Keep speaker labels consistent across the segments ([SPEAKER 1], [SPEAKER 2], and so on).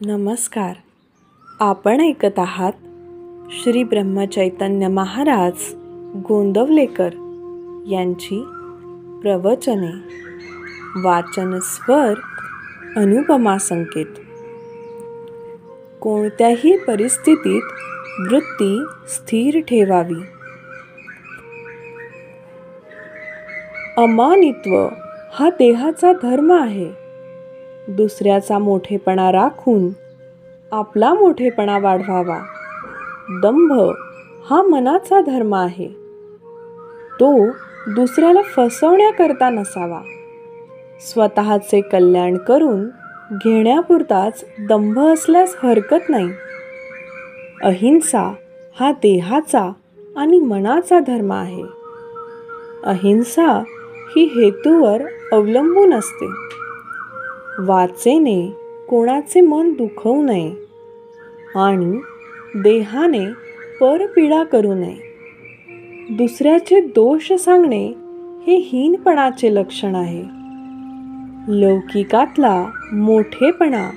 [SPEAKER 1] नमस्कार. आपण ऐकत आहात श्री ब्रह्मचैतन्य महाराज गोंदवलेकर यांची प्रवचने. वाचन स्वर अनुपमा संकेत. कोणत्याही परिस्थितीत वृत्ती स्थिर ठेवावी. अमानित्व हा देहाचा धर्म आहे. दुसऱ्याचा मोठेपणा राखून आपला मोठेपणा वाढवावा. दंभ हा मनाचा धर्म आहे. तो दुसऱ्याला फसवण्याकरता नसावा. स्वतःचे कल्याण करून घेण्यापुरताच दंभ असल्यास हरकत नाही. अहिंसा हा देहाचा आणि मनाचा धर्म आहे. अहिंसा ही हेतूवर अवलंबून असते. वाचेने कोणाचे मन दुखवू नये आणि देहाने परपीडा करू नये. दुसऱ्याचे दोष सांगणे हे हीनपणाचे लक्षण आहे. लौकिकातला मोठेपणा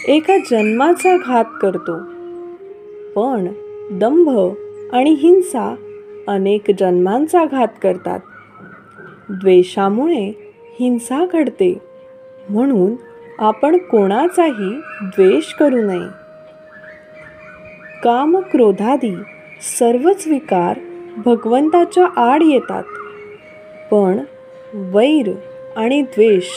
[SPEAKER 1] एका जन्माचा घात करतो, पण दंभ आणि हिंसा अनेक जन्मांचा घात करतात. द्वेषामुळे हिंसा घडते, म्हणून आपण कोणाचाही द्वेष करू नये. काम, क्रोधादी सर्वच विकार भगवंताच्या आड येतात, पण वैर आणि द्वेष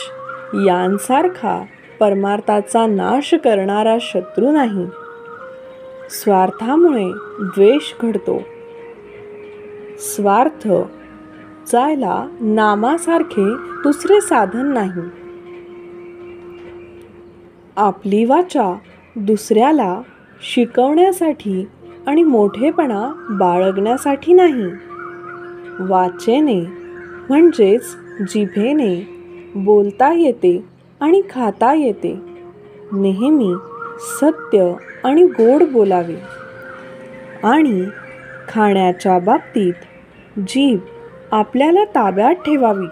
[SPEAKER 1] यांसारखा परमार्थाचा नाश करणारा शत्रू नाही. स्वार्थामुळे द्वेष घडतो. स्वार्थ जायला नामासारखे दुसरे साधन नाही. आपली वाचा दुसऱ्याला शिकवण्यासाठी आणि मोठेपणा बाळगण्यासाठी नाही. वाचेने म्हणजेच जिभेने बोलता येते आणि खाता येते. नेहमी सत्य आणि गोड बोलावे. आणि खाण्याच्या बाबतीत जीभ आपल्याला ताब्यात ठेवावी.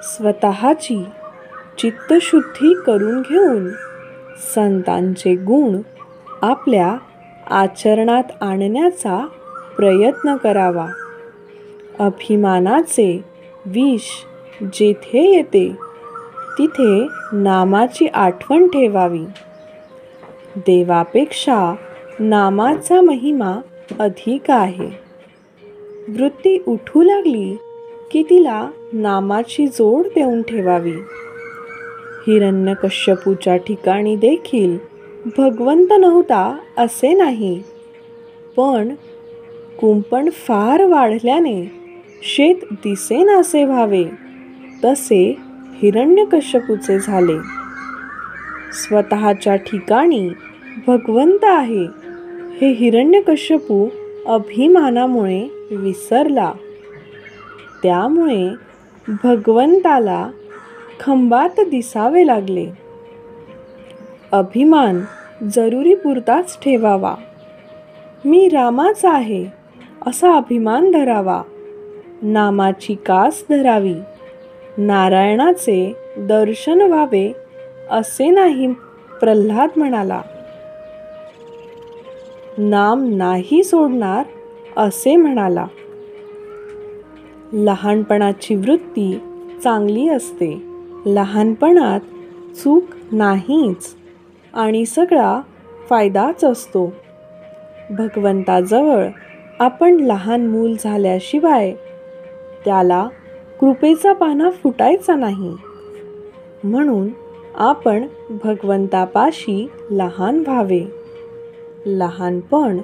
[SPEAKER 1] स्वतःची चित्तशुद्धी करून घेऊन संतांचे गुण आपल्या आचरणात आणण्याचा प्रयत्न करावा. अभिमानाचे विष जेथे येते तिथे नामाची आठवण ठेवावी. देवापेक्षा नामाचा महिमा अधिक आहे. वृत्ती उठू लागली की तिला नामाची जोड देऊन ठेवावी. हिरण्यकश्यपूच्या ठिकाणी देखील भगवंत नव्हता असे नाही, पण कुंपण फार वाढल्याने शेत दिसेनासे व्हावे तसे हिरण्यकश्यपूचे झाले. स्वतःच्या ठिकाणी भगवंत आहे हे हिरण्यकश्यपू अभिमानामुळे विसरला. त्यामुळे भगवंताला खंबात दिसावे लागले. अभिमान जरुरीपुरताच ठेवावा. मी रामाचा आहे असा अभिमान धरावा. नामाची कास धरावी. नारायणाचे दर्शन व्हावे असे नाही प्रल्हाद म्हणाला. नाम नाही सोडणार असे म्हणाला. लहानपणाची वृत्ती चांगली असते. लहानपणात चूक नाहीच आणि सगळा फायदाच असतो. भगवंताजवळ आपण लहान मूल झाल्याशिवाय त्याला कृपेचा पाना फुटायचा नाही. म्हणून आपण भगवंतापाशी लहान व्हावे. लहानपण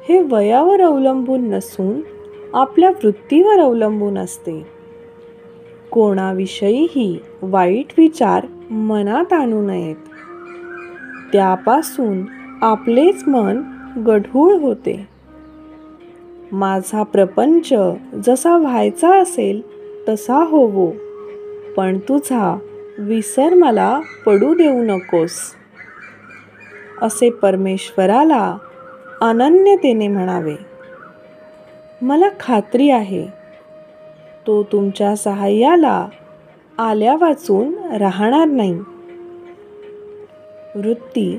[SPEAKER 1] हे वयावर अवलंबून नसून आपल्या वृत्तीवर अवलंबून असते. कोणाविषयीही वाईट विचार मनात आणू नयेत. त्यापासून आपलेच मन गढूळ होते. माझा प्रपंच जसा व्हायचा असेल तसा होवो, पण तुझा विसर मला पडू देऊ नकोस असे परमेश्वराला अनन्यतेने म्हणावे. मला खात्री आहे तो तुमच्या सहाय्याला आल्या वाचून राहणार नाही. वृत्ती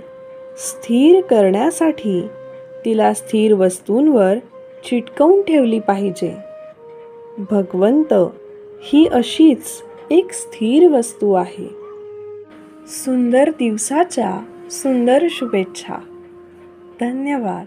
[SPEAKER 1] स्थिर करण्यासाठी तिला स्थिर वस्तूंवर चिटकवून ठेवली पाहिजे. भगवंत ही अशीच एक स्थिर वस्तू आहे. सुंदर दिवसाच्या सुंदर शुभेच्छा. धन्यवाद.